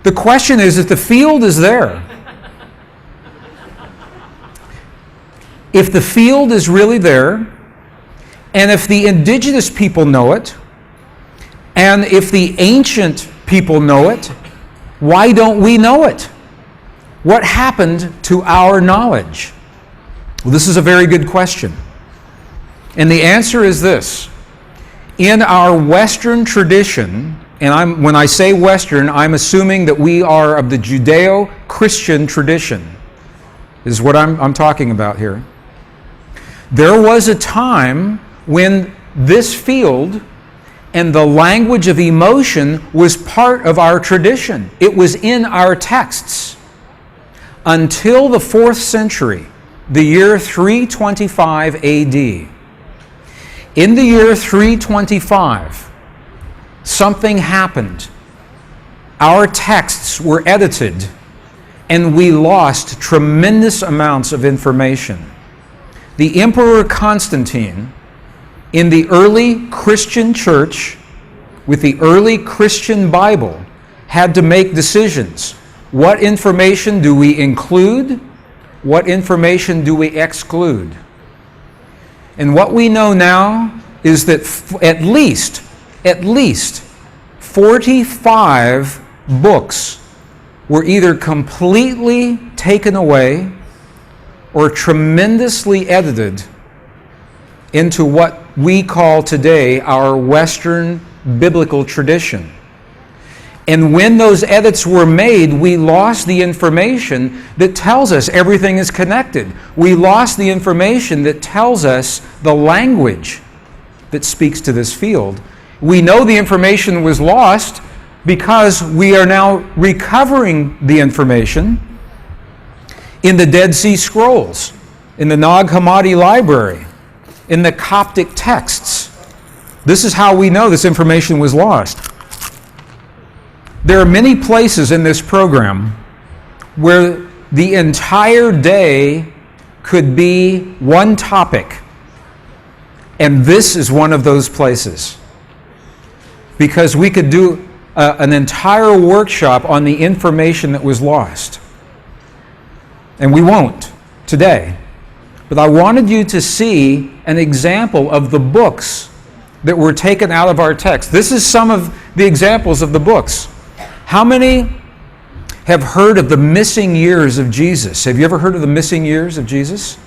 The question is, if the field is there, if the field is really there, and if the indigenous people know it, and if the ancient people know it, why don't we know it? What happened to our knowledge? Well, this is a very good question. And the answer is this. In our Western tradition, and when I say Western, I'm assuming that we are of the Judeo-Christian tradition, is what I'm talking about here. There was a time when this field and the language of emotion was part of our tradition. It was in our texts. Until the 4th century, the year 325 AD. In the year 325, something happened. Our texts were edited, and we lost tremendous amounts of information. The Emperor Constantine, in the early Christian church, with the early Christian Bible, had to make decisions. What information do we include? What information do we exclude? And what we know now is that at least 45 books were either completely taken away or tremendously edited into what we call today our Western biblical tradition. And when those edits were made, we lost the information that tells us everything is connected. We lost the information that tells us the language that speaks to this field. We know the information was lost because we are now recovering the information in the Dead Sea Scrolls, in the Nag Hammadi Library, in the Coptic texts. This is how we know this information was lost. There are many places in this program where the entire day could be one topic, and this is one of those places. Because we could do an entire workshop on the information that was lost. And we won't today. But I wanted you to see an example of the books that were taken out of our text. This is some of the examples of the books. How many have heard of the missing years of Jesus? Have you ever heard of the missing years of Jesus?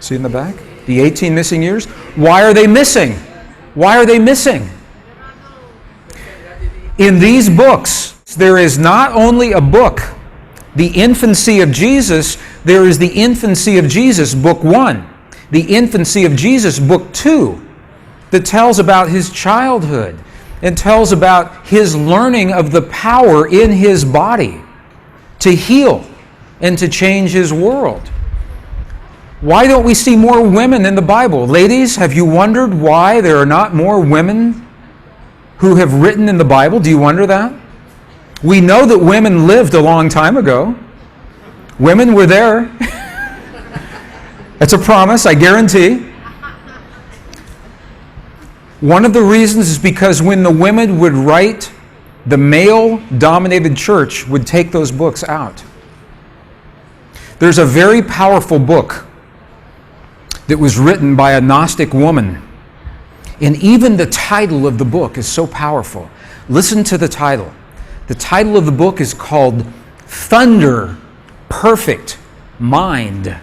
See in the back? The 18 missing years? Why are they missing? Why are they missing? In these books, there is not only a book, the infancy of Jesus, there is the infancy of Jesus, book 1. The infancy of Jesus, book 2, that tells about his childhood and tells about his learning of the power in his body to heal and to change his world. Why don't we see more women in the Bible? Ladies, have you wondered why there are not more women who have written in the Bible? Do you wonder that? We know that women lived a long time ago. Women were there. That's a promise, I guarantee. One of the reasons is because when the women would write, the male-dominated church would take those books out. There's a very powerful book that was written by a Gnostic woman. And even the title of the book is so powerful. Listen to the title. The title of the book is called Thunder, Perfect Mind.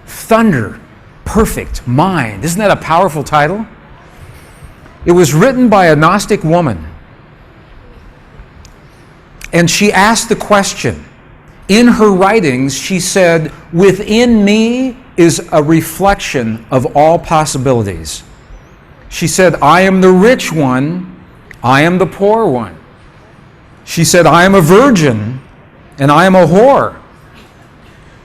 Thunder, Perfect Mind. Isn't that a powerful title? It was written by a Gnostic woman. And she asked the question. In her writings, she said, "Within me is a reflection of all possibilities." She said, "I am the rich one, I am the poor one." She said, "I am a virgin, and I am a whore."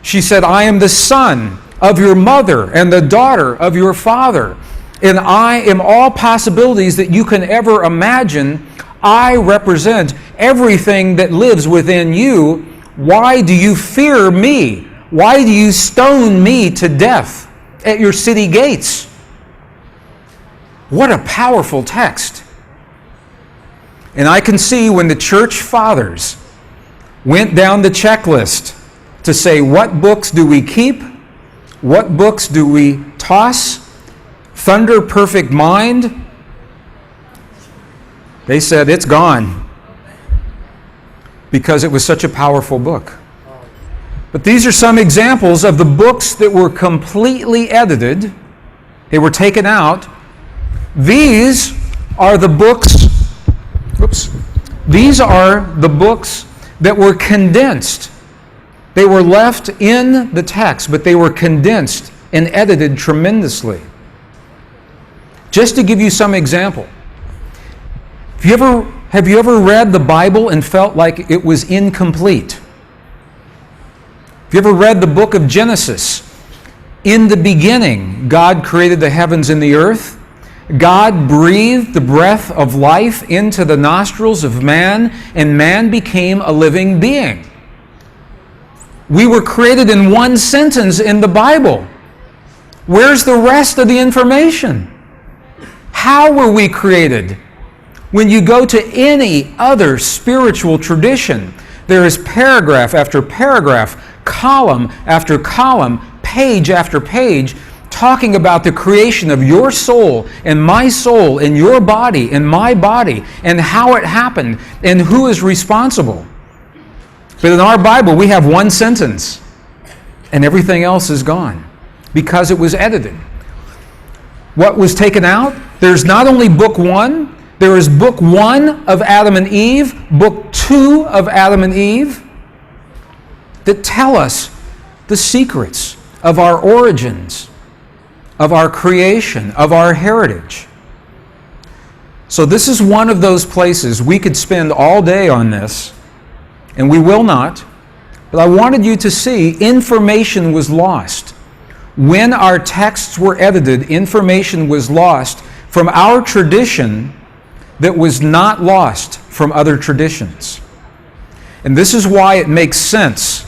She said, "I am the son of your mother and the daughter of your father. And I am all possibilities that you can ever imagine. I represent everything that lives within you. Why do you fear me? Why do you stone me to death at your city gates?" What a powerful text. And I can see when the church fathers went down the checklist to say, what books do we keep? What books do we toss? Thunder Perfect Mind. They said, it's gone. Because it was such a powerful book. But these are some examples of the books that were completely edited. They were taken out. These are the books, these are the books that were condensed. They were left in the text, but they were condensed and edited tremendously. Just to give you some example, have you ever read the Bible and felt like it was incomplete? Have you ever read the book of Genesis? In the beginning, God created the heavens and the earth. God breathed the breath of life into the nostrils of man, and man became a living being. We were created in one sentence in the Bible. Where's the rest of the information? How were we created? When you go to any other spiritual tradition, there is paragraph after paragraph, column after column, page after page, talking about the creation of your soul and your body and my body and how it happened and who is responsible. But in our Bible, we have one sentence and everything else is gone because it was edited. What was taken out? There's not only book 1, there is book 1 of Adam and Eve, book 2 of Adam and Eve, that tell us the secrets of our origins, of our creation, of our heritage. So this is one of those places we could spend all day on this, and we will not, but I wanted you to see information was lost. When our texts were edited, information was lost from our tradition that was not lost from other traditions. And this is why it makes sense.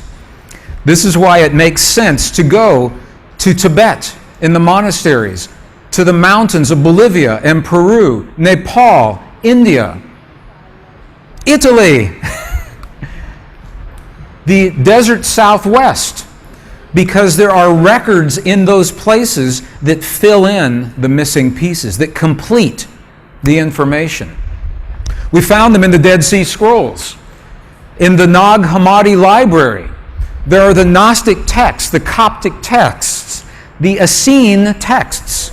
This is why it makes sense to go to Tibet in the monasteries, to the mountains of Bolivia and Peru, Nepal, India, Italy, the desert Southwest, because there are records in those places that fill in the missing pieces, that complete the information. We found them in the Dead Sea Scrolls, in the Nag Hammadi Library. There are the Gnostic texts, the Coptic texts, the Essene texts.